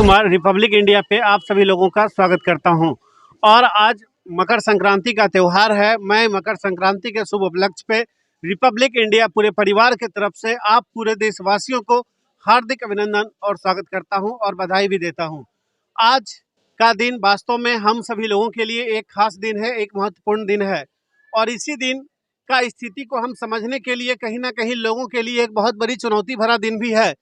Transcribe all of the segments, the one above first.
Kumar Republic India पे आप सभी लोगों का स्वागत करता हूं। और आज मकर संक्रांति का त्यौहार है। मैं मकर संक्रांति के शुभ उपलक्ष्य पे रिपब्लिक इंडिया पूरे परिवार की तरफ से आप पूरे देशवासियों को हार्दिक अभिनंदन और स्वागत करता हूं और बधाई भी देता हूं। आज का दिन वास्तव में हम सभी लोगों के लिए एक खास दिन है, एक महत्वपूर्ण दिन है। और इसी दिन का स्थिति को हम समझने के लिए कहीं ना कहीं लोगों के लिए एक बहुत बड़ी चुनौती भरा दिन भी है,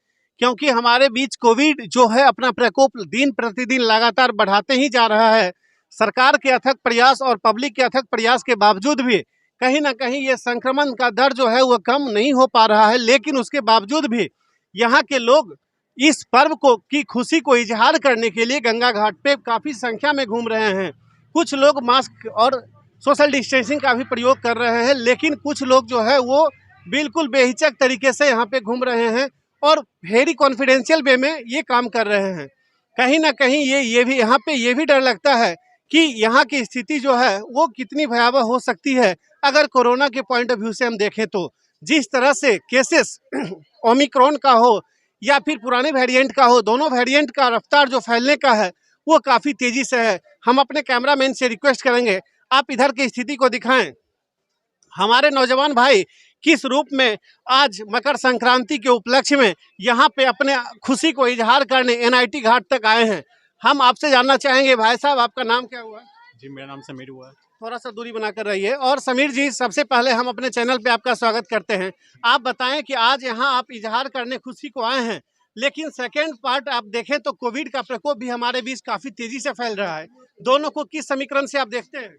क्योंकि हमारे बीच कोविड जो है अपना प्रकोप दिन प्रतिदिन लगातार बढ़ाते ही जा रहा है। सरकार के अथक प्रयास और पब्लिक के अथक प्रयास के बावजूद भी कहीं ना कहीं ये संक्रमण का दर जो है वो कम नहीं हो पा रहा है। लेकिन उसके बावजूद भी यहाँ के लोग इस पर्व को की खुशी को इजहार करने के लिए गंगा घाट पे काफ़ी संख्या में घूम रहे हैं। कुछ लोग मास्क और सोशल डिस्टेंसिंग का भी प्रयोग कर रहे हैं, लेकिन कुछ लोग जो है वो बिल्कुल बेहिचक तरीके से यहाँ पे घूम रहे हैं और वेरी कॉन्फिडेंशियल वे में ये काम कर रहे हैं। कहीं ना कहीं ये भी यहाँ पे ये भी डर लगता है कि यहाँ की स्थिति जो है वो कितनी भयावह हो सकती है अगर कोरोना के पॉइंट ऑफ व्यू से हम देखें तो। जिस तरह से केसेस ओमिक्रॉन का हो या फिर पुराने वेरिएंट का हो, दोनों वेरिएंट का रफ्तार जो फैलने का है वो काफ़ी तेज़ी से है। हम अपने कैमरामैन से रिक्वेस्ट करेंगे आप इधर की स्थिति को दिखाएं। हमारे नौजवान भाई किस रूप में आज मकर संक्रांति के उपलक्ष्य में यहाँ पे अपने खुशी को इजहार करने एनआईटी घाट तक आए हैं। हम आपसे जानना चाहेंगे भाई साहब, आपका नाम क्या हुआ? जी, मेरा नाम समीर हुआ है। थोड़ा सा दूरी बनाकर रहिए। और समीर जी, सबसे पहले हम अपने चैनल पे आपका स्वागत करते हैं। आप बताएं कि आज यहाँ आप इजहार करने खुशी को आए हैं, लेकिन सेकेंड पार्ट आप देखें तो कोविड का प्रकोप भी हमारे बीच काफ़ी तेज़ी से फैल रहा है। दोनों को किस समीकरण से आप देखते हैं?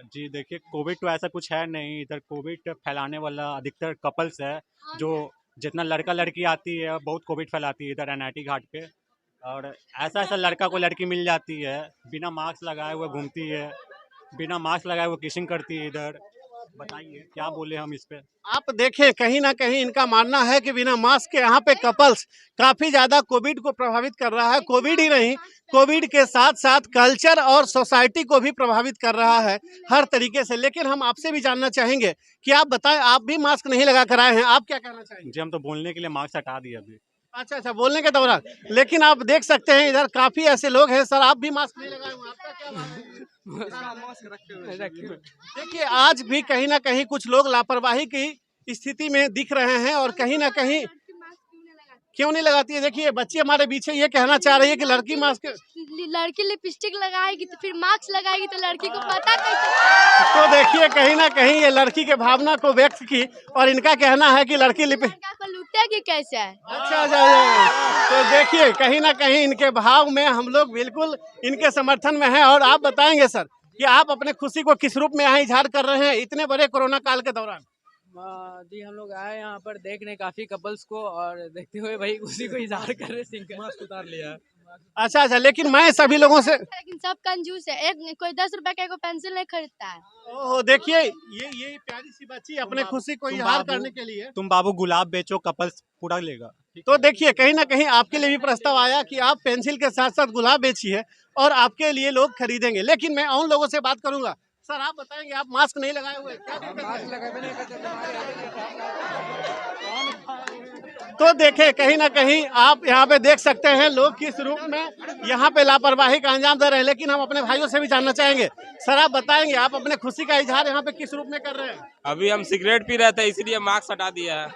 जी देखिए, कोविड तो ऐसा कुछ है नहीं। इधर कोविड फैलाने वाला अधिकतर कपल्स है, जो जितना लड़का लड़की आती है बहुत कोविड फैलाती है इधर एनआईटी घाट पे। और ऐसा ऐसा लड़का को लड़की मिल जाती है, बिना मास्क लगाए हुए घूमती है, बिना मास्क लगाए हुए किसिंग करती है इधर। बताइए क्या बोले हम इस पे। आप देखें कहीं ना कहीं इनका मानना है कि बिना मास्क के यहाँ पे कपल्स काफ़ी ज़्यादा कोविड को प्रभावित कर रहा है। कोविड ही नहीं, कोविड के साथ साथ कल्चर और सोसाइटी को भी प्रभावित कर रहा है हर तरीके से। लेकिन हम आपसे भी जानना चाहेंगे कि आप बताएं, आप भी मास्क नहीं लगा कर आए हैं, आप क्या कहना चाहेंगे? जी, हम तो बोलने के लिए मास्क हटा दिए अभी। अच्छा अच्छा, बोलने के दौरान। लेकिन आप देख सकते हैं इधर काफ़ी ऐसे लोग हैं। सर, आप भी मास्क नहीं लगाए हुए, आपका क्या मानना है? देखिए, आज भी कहीं ना कहीं कुछ लोग लापरवाही की स्थिति में दिख रहे हैं और कहीं ना कहीं क्यों नहीं लगाती है। देखिए, बच्ची हमारे पीछे ये कहना चाह रही है कि लड़की लिपस्टिक लगाएगी तो फिर मास्क लगाएगी तो लड़की को पता कैसे? तो देखिए कहीं ना कहीं ये लड़की के भावना को व्यक्त की और इनका कहना है कि लड़की लड़का को लुटेगी कैसे? अच्छा अच्छा। तो देखिए कहीं ना कहीं इनके भाव में हम लोग बिल्कुल इनके समर्थन में हैं। और आप बताएंगे सर कि आप अपने खुशी को किस रूप में यहाँ इजहार कर रहे हैं इतने बड़े कोरोना काल के दौरान? जी, हम लोग आए यहाँ पर देखने काफी कपल्स को और देखते हुए भाई उसी को इजहार कर रहे हैं। मास्क उतार लिया। अच्छा अच्छा, लेकिन मैं सभी लोगों से लेकिन सब कंजूस है, एक कोई 10 रुपए का पेंसिल नहीं खरीदता है। ओह, देखिए ये प्यारी सी बच्ची अपने खुशी को इजहार करने के लिए तुम बाबू गुलाब बेचो, कपल्स पूरा लेगा। तो देखिए कहीं ना कहीं आपके लिए भी प्रस्ताव आया कि आप पेंसिल के साथ साथ गुलाब बेचिए और आपके लिए लोग खरीदेंगे। लेकिन मैं उन लोगों से बात करूंगा। सर, आप बताएंगे, आप मास्क नहीं लगाए हुए, क्या तो देखें कहीं ना कहीं आप यहाँ पे देख सकते हैं लोग किस रूप में यहाँ पे लापरवाही का अंजाम दे रहे हैं। लेकिन हम अपने भाइयों से भी जानना चाहेंगे। सर, आप बताएंगे, आप अपने खुशी का इजहार यहाँ पे किस रूप में कर रहे हैं? अभी हम सिगरेट पी रहे थे इसलिए मास्क हटा दिया है।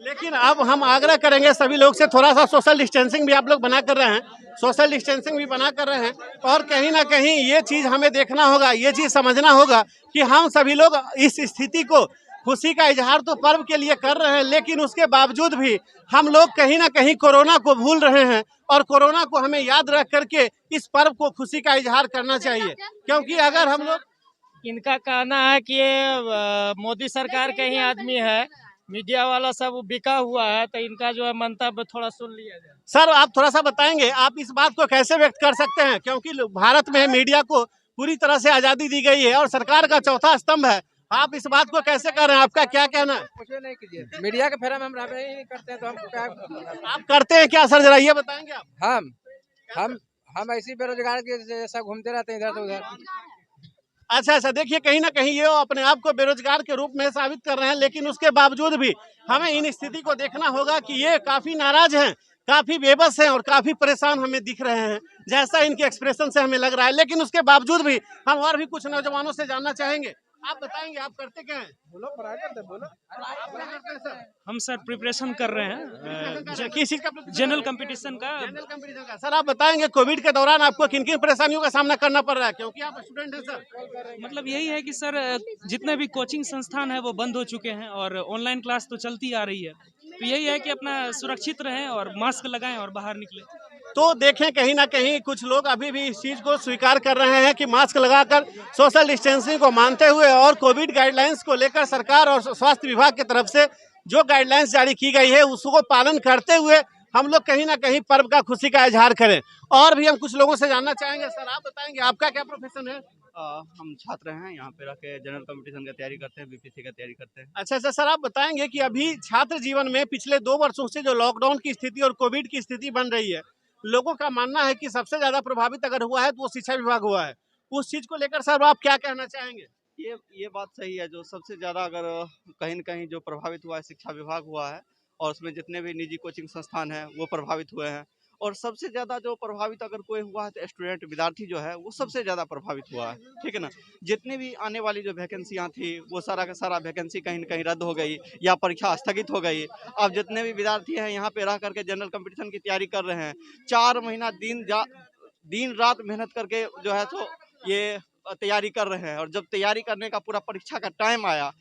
लेकिन अब हम आग्रह करेंगे सभी लोग से, थोड़ा सा सोशल डिस्टेंसिंग भी आप लोग बना कर रहे हैं, सोशल डिस्टेंसिंग भी बना कर रहे हैं। और कहीं ना कहीं ये चीज़ हमें देखना होगा, ये चीज़ समझना होगा कि हम सभी लोग इस स्थिति को खुशी का इजहार तो पर्व के लिए कर रहे हैं, लेकिन उसके बावजूद भी हम लोग कहीं ना कहीं कोरोना को भूल रहे हैं। और कोरोना को हमें याद रख करके इस पर्व को खुशी का इजहार करना चाहिए, क्योंकि अगर हम लोग इनका कहना है कि ये मोदी सरकार के ही आदमी है, मीडिया वाला सब बिका हुआ है, तो इनका जो है मंतव्य थोड़ा सुन लिया जाए। सर, आप थोड़ा सा बताएंगे, आप इस बात को कैसे व्यक्त कर सकते हैं, क्योंकि भारत में मीडिया को पूरी तरह से आज़ादी दी गई है और सरकार का चौथा स्तंभ है। आप इस बात को कैसे कर रहे हैं, आपका क्या कहना है? कुछ नहीं कीजिए, मीडिया के फेरा में हम रह ही करते हैं तो हम क्या आप करते हैं क्या सर, जरा ये बताएंगे आप? हम ऐसी बेरोजगार के जैसा घूमते रहते हैं इधर तो उधर। अच्छा अच्छा, देखिए कहीं ना कहीं ये अपने आप को बेरोजगार के रूप में साबित कर रहे हैं, लेकिन उसके बावजूद भी हमें इन स्थिति को देखना होगा कि ये काफ़ी नाराज हैं काफी बेबस हैं और काफी परेशान हमें दिख रहे हैं, जैसा इनके एक्सप्रेशन से हमें लग रहा है। लेकिन उसके बावजूद भी हम और भी कुछ नौजवानों से जानना चाहेंगे। आप बताएंगे आप करते क्या हैं? बोलो, पढ़ाई करते हैं, बोलो। आप क्या करते हैं सर? हम सर प्रिपरेशन कर रहे हैं किस चीज का preparation जनरल कर रहे हैं? कंपटीशन का। जनरल कंपटीशन का। सर आप बताएंगे कोविड के दौरान आपको किन किन परेशानियों का सामना करना पड़ रहा है, क्योंकि आप स्टूडेंट हैं सर? मतलब यही है कि सर जितने भी कोचिंग संस्थान है वो बंद हो चुके हैं और ऑनलाइन क्लास तो चलती आ रही है, तो यही है कि अपना सुरक्षित रहें और मास्क लगाएं और बाहर निकलें। तो देखें कहीं ना कहीं कुछ लोग अभी भी इस चीज को स्वीकार कर रहे हैं कि मास्क लगाकर सोशल डिस्टेंसिंग को मानते हुए और कोविड गाइडलाइंस को लेकर सरकार और स्वास्थ्य विभाग की तरफ से जो गाइडलाइंस जारी की गई है उसको पालन करते हुए हम लोग कहीं ना कहीं पर्व का खुशी का इजहार करें। और भी हम कुछ लोगों से जानना चाहेंगे। सर आप बताएंगे आपका क्या प्रोफेशन है? हम छात्र हैं, यहाँ पे रह के जनरल कंपटीशन का तैयारी करते हैं, बीपीएससी का तैयारी करते हैं। अच्छा अच्छा सर आप बताएंगे कि अभी छात्र जीवन में पिछले 2 वर्षों से जो लॉकडाउन की स्थिति और कोविड की स्थिति बन रही है, लोगों का मानना है कि सबसे ज्यादा प्रभावित अगर हुआ है तो वो शिक्षा विभाग हुआ है। उस चीज को लेकर सर आप क्या कहना चाहेंगे? ये बात सही है, जो सबसे ज़्यादा अगर कहीं न कहीं जो प्रभावित हुआ है शिक्षा विभाग हुआ है, और उसमें जितने भी निजी कोचिंग संस्थान हैं वो प्रभावित हुए हैं। और सबसे ज़्यादा जो प्रभावित अगर कोई हुआ है तो स्टूडेंट विद्यार्थी जो है वो सबसे ज़्यादा प्रभावित हुआ है, ठीक है ना। जितनी भी आने वाली जो वैकेंसियाँ थी वो सारा का सारा वैकेंसी कहीं न कहीं रद्द हो गई या परीक्षा स्थगित हो गई। अब जितने भी विद्यार्थी हैं यहाँ पे रह करके जनरल कंपटीशन की तैयारी कर रहे हैं, 4 महीना दिन रात मेहनत करके जो है सो ये तैयारी कर रहे हैं। और जब तैयारी करने का पूरा परीक्षा का टाइम आया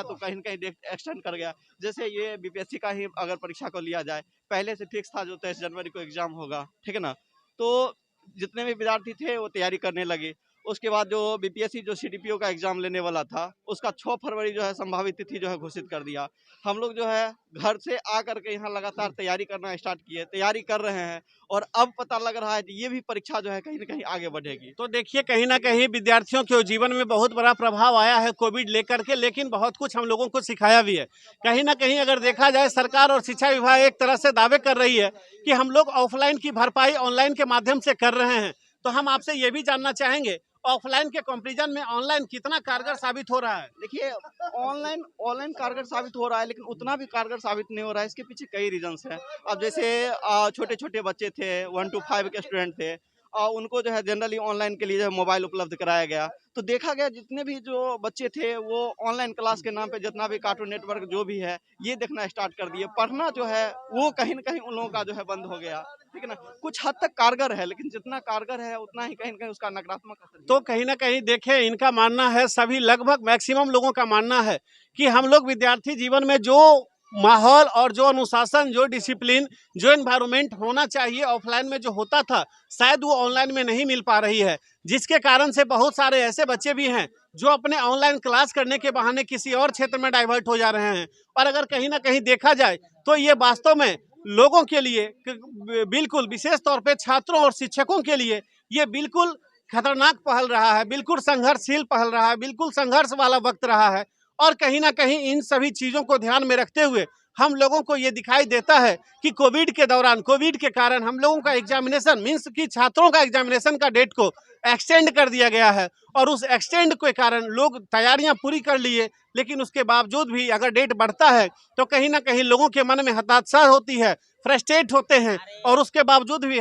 तो कहीं न कहीं एक्सटेंड कर गया। जैसे ये बीपीएससी का ही अगर परीक्षा को लिया जाए, पहले से फिक्स था जो 23 जनवरी को एग्जाम होगा, ठीक है ना। तो जितने भी विद्यार्थी थे वो तैयारी करने लगे। उसके बाद जो बीपीएससी जो सीडीपीओ का एग्जाम लेने वाला था उसका 6 फरवरी जो है संभावित तिथि जो है घोषित कर दिया। हम लोग जो है घर से आकर के यहाँ लगातार तैयारी करना स्टार्ट किए, तैयारी कर रहे हैं और अब पता लग रहा है कि ये भी परीक्षा जो है कहीं न कहीं आगे बढ़ेगी। तो देखिए कहीं ना कहीं विद्यार्थियों के जीवन में बहुत बड़ा प्रभाव आया है कोविड लेकर के, लेकिन बहुत कुछ हम लोगों को सिखाया भी है। कहीं ना कहीं अगर देखा जाए सरकार और शिक्षा विभाग एक तरह से दावे कर रही है कि हम लोग ऑफलाइन की भरपाई ऑनलाइन के माध्यम से कर रहे हैं। तो हम आपसे ये भी जानना चाहेंगे ऑफलाइन के कंपैरिजन में ऑनलाइन कितना कारगर साबित हो रहा है? देखिए ऑनलाइन कारगर साबित हो रहा है, लेकिन उतना भी कारगर साबित नहीं हो रहा है। इसके पीछे कई रीजंस हैं। अब जैसे छोटे छोटे बच्चे थे, 1 to 5 के स्टूडेंट थे, उनको जो है जनरली ऑनलाइन के लिए जो है मोबाइल उपलब्ध कराया गया। तो देखा गया जितने भी जो बच्चे थे वो ऑनलाइन क्लास के नाम पे जितना भी कार्टून नेटवर्क जो भी है ये देखना स्टार्ट कर दिए। पढ़ना जो है वो कहीं न कहीं उन लोगों का जो है बंद हो गया, ठीक है ना। कुछ हद तक कारगर है, लेकिन जितना कारगर है उतना ही कहीं न कहीं उसका नकारात्मक असर। तो कहीं ना कहीं देखें इनका मानना है, सभी लगभग मैक्सिमम लोगों का मानना है कि हम लोग विद्यार्थी जीवन में जो माहौल और जो अनुशासन, जो डिसिप्लिन, जो एनवायरनमेंट होना चाहिए ऑफलाइन में जो होता था, शायद वो ऑनलाइन में नहीं मिल पा रही है। जिसके कारण से बहुत सारे ऐसे बच्चे भी हैं जो अपने ऑनलाइन क्लास करने के बहाने किसी और क्षेत्र में डाइवर्ट हो जा रहे हैं। और अगर कहीं ना कहीं देखा जाए तो ये वास्तव में लोगों के लिए बिल्कुल, विशेष तौर पे छात्रों और शिक्षकों के लिए ये बिल्कुल खतरनाक पहल रहा है, बिल्कुल संघर्षशील पहल रहा है, बिल्कुल संघर्ष वाला वक्त रहा है। और कहीं ना कहीं इन सभी चीज़ों को ध्यान में रखते हुए हम लोगों को ये दिखाई देता है कि कोविड के दौरान, कोविड के कारण हम लोगों का एग्जामिनेशन मीन्स कि छात्रों का एग्जामिनेशन का डेट को एक्सटेंड कर दिया गया है। और उस एक्सटेंड के कारण लोग तैयारियां पूरी कर लिए, लेकिन उसके बावजूद भी अगर डेट बढ़ता है तो कहीं ना कहीं लोगों के मन में हताशा होती है, फ्रस्ट्रेट होते हैं। और उसके बावजूद भी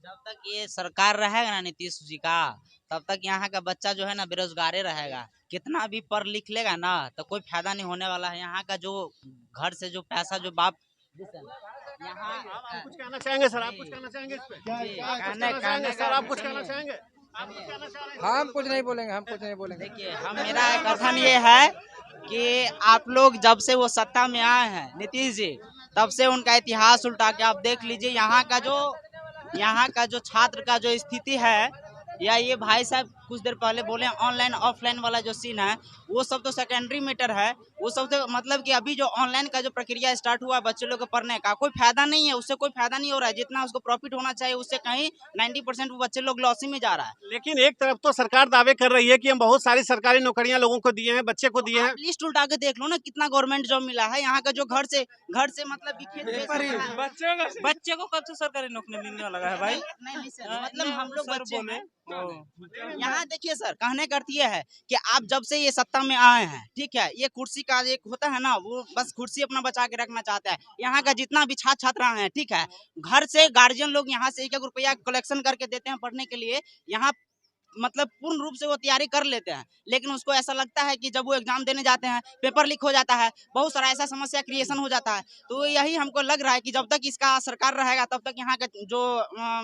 जब तक ये सरकार रहेगा ना नीतीश जी का, तब तक यहाँ का बच्चा जो है ना बेरोजगार रहेगा। कितना भी पढ़ लिख लेगा ना तो कोई फायदा नहीं होने वाला है। यहाँ का जो घर से जो पैसा जो बाप यहाँ आप कुछ कहना चाहेंगे सर? आप कुछ कहना चाहेंगे इस पे? सर आप कुछ कहना चाहेंगे? हम कुछ नहीं बोलेंगे। देखिए मेरा कथन ये है कि आप लोग जब से वो सत्ता में आए हैं नीतीश जी, तब से उनका इतिहास उल्टा के आप देख लीजिए। यहाँ का जो छात्र का जो स्थिति है, या ये भाई साहब कुछ देर पहले बोले ऑनलाइन ऑफलाइन वाला जो सीन है वो सब तो सेकेंडरी मैटर है। वो सब तो मतलब कि अभी जो ऑनलाइन का जो प्रक्रिया स्टार्ट हुआ बच्चे लोग को पढ़ने का, कोई फायदा नहीं है, उससे कोई फायदा नहीं हो रहा है। जितना उसको प्रॉफिट होना चाहिए उससे कहीं 90% वो बच्चे लोग लॉस में जा रहा है। लेकिन एक तरफ तो सरकार दावे कर रही है कि हम बहुत सारी सरकारी नौकरियां लोगों को दिए हैं, बच्चे को दिए हैं। लिस्ट उल्टा के देख लो ना कितना गवर्नमेंट जॉब मिला है। यहाँ का जो घर से मतलब बच्चे को कब से सरकारी नौकरी मिलने लगा है भाई? नहीं मतलब हम लोग बच्चे हैं। यहाँ यहाँ देखिए सर, कहने का अर्थ ये है कि आप जब से ये सत्ता में आए हैं, ठीक है, ये कुर्सी का एक होता है ना, वो बस कुर्सी अपना बचा के रखना चाहता है। यहाँ का जितना भी छात्र छात्रा है, ठीक है, घर से गार्जियन लोग यहाँ से 1-1 रुपया कलेक्शन करके देते हैं पढ़ने के लिए। यहाँ मतलब पूर्ण रूप से वो तैयारी कर लेते हैं, लेकिन उसको ऐसा लगता है कि जब वो एग्जाम देने जाते हैं पेपर लीक हो जाता है, बहुत सारा ऐसा समस्या क्रिएशन हो जाता है। तो यही हमको लग रहा है कि जब तक इसका सरकार रहेगा तब तक यहाँ का जो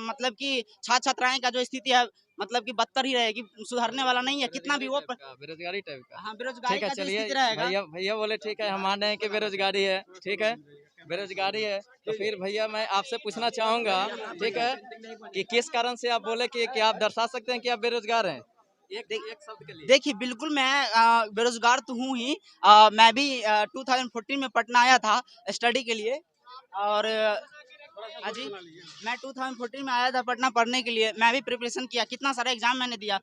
मतलब कि छात्र छात्राएं का जो स्थिति है मतलब कि बदतर ही रहेगी, सुधरने वाला नहीं है। कितना भी वो बेरोजगारी टाइप का। हाँ, बेरोजगारी ठीक है, का जो चलिए स्थिति रहेगा। भैया बोले ठीक है, हम मान रहे हैं कि बेरोजगारी है, ठीक है, बेरोजगारी है। तो फिर भैया मैं आपसे पूछना चाहूँगा, ठीक है, कि किस कारण से आप बोले कि आप दर्शा सकते हैं कि आप बेरोजगार हैं? एक शब्द के लिए। देखिए, बिल्कुल मैं बेरोजगार तो हूँ ही। मैं भी 2014 में पटना आया था स्टडी के लिए, और हाँ जी, मैं 2014 में आया था पटना पढ़ने के लिए। मैं भी प्रिपरेशन किया, कितना सारा एग्जाम मैंने दिया,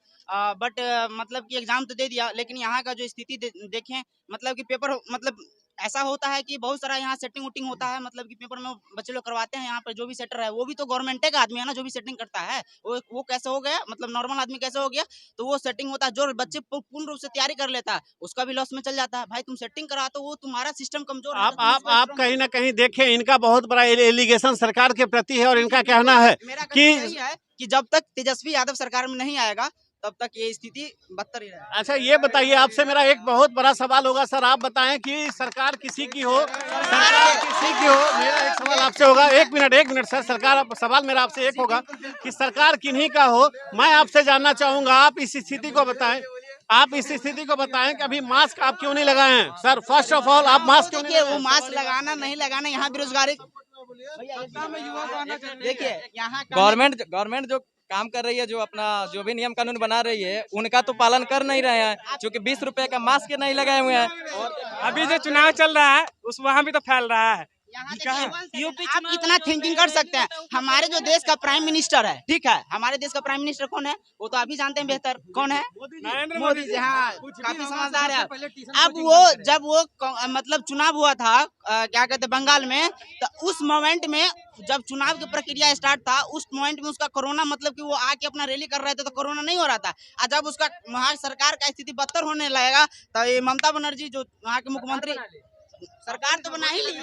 बट मतलब कि एग्जाम तो दे दिया, लेकिन यहाँ का जो स्थिति देखें, मतलब कि पेपर मतलब ऐसा होता है कि बहुत सारा यहाँ सेटिंग वुटिंग होता है, मतलब कि पेपर में बच्चे लोग करवाते हैं। यहाँ पर जो भी सेटर है वो भी तो गवर्नमेंट का आदमी है ना, जो भी सेटिंग करता है वो कैसे हो गया, मतलब नॉर्मल आदमी कैसे हो गया? तो वो सेटिंग होता है, जो बच्चे पूर्ण रूप से तैयारी कर लेता है उसका भी लॉस में चल जाता है। भाई तुम सेटिंग करा तो वो तुम्हारा सिस्टम कमजोर है, आप कहीं ना कहीं देखें, इनका बहुत बड़ा एलिगेशन सरकार के प्रति है और इनका कहना है मेरा कि यही है कि जब तक तेजस्वी यादव सरकार में नहीं आएगा तब तक ये स्थिति बदतर ही रहेगी। अच्छा, ये बताइए, आपसे मेरा एक बहुत बड़ा सवाल होगा सर, आप बताएं कि सरकार किसी की हो, सरकार किसी की हो, मेरा एक सवाल आपसे होगा, एक मिनट सर, सवाल मेरा आपसे एक होगा कि सरकार किन्हीं का हो, मैं आपसे जानना चाहूंगा, आप इस स्थिति को बताएं, कि अभी मास्क आप क्यों नहीं लगाए हैं सर? फर्स्ट ऑफ ऑल, आप मास्क क्यों नहीं लगाए? वो मास्क लगाना नहीं लगाना, यहाँ बेरोजगारी देखिए, यहाँ गवर्नमेंट जो काम कर रही है, जो अपना जो भी नियम कानून बना रही है, उनका तो पालन कर नहीं रहे हैं, क्योंकि 20 रुपए का मास्क नहीं लगाए हुए हैं। और अभी जो चुनाव चल रहा है उस वहाँ भी तो फैल रहा है। आप इतना थिंकिंग कर सकते हैं, हमारे जो देश का प्राइम मिनिस्टर है, ठीक है, हमारे देश का प्राइम मिनिस्टर कौन है वो तो अभी जानते हैं बेहतर, कौन है? मोदी जी। हाँ, काफी समझदार है। अब वो जब वो मतलब चुनाव हुआ था क्या कहते हैं बंगाल में, तो उस मोमेंट में जब चुनाव की प्रक्रिया स्टार्ट था, उस मोमेंट में उसका कोरोना मतलब कि वो आके अपना रैली कर रहे थे तो कोरोना नहीं हो रहा था। और जब उसका वहाँ सरकार का स्थिति बदतर होने लगेगा तो ये ममता बनर्जी जो वहाँ के मुख्यमंत्री, सरकार तो बना ही ली,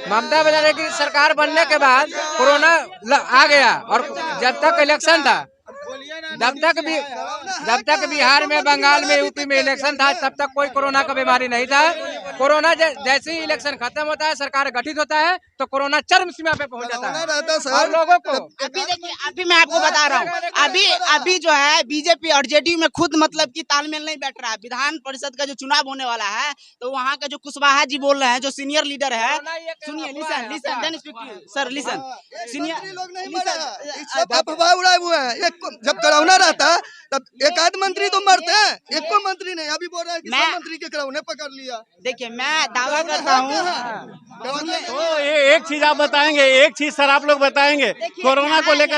ममता बनर्जी की सरकार बनने के बाद कोरोना आ गया, और जब तक इलेक्शन था, जब तक बिहार में, बंगाल में, यूपी में इलेक्शन था, तब तक कोई कोरोना का बीमारी नहीं था। कोरोना जैसे ही इलेक्शन खत्म होता है, सरकार गठित होता है, तो कोरोना चरम सीमा पे पहुंच जाता है और लोगों को। अभी देखिए, अभी मैं आपको बता रहा हूँ, अभी जो है बीजेपी और जेडीयू में खुद मतलब कि तालमेल नहीं बैठ रहा है। विधान परिषद का जो चुनाव होने वाला है, तो वहाँ का जो कुशवाहा जी बोल रहे हैं, जो सीनियर लीडर है, सुनिए, लिसन सर, लिसन, सीनियर अफवाह उड़ाए हुए हैं। जब कोरोना रहता तब एक आध मंत्री तो मरते हैं, एक को मंत्री नहीं। अभी बोल रहे हैं कि सब मंत्री के कोरोना पकड़ लिया। देखिए, मैं दावा करता हूँ, तो एक चीज आप बताएंगे, एक चीज सर आप लोग बताएंगे कोरोना को लेकर।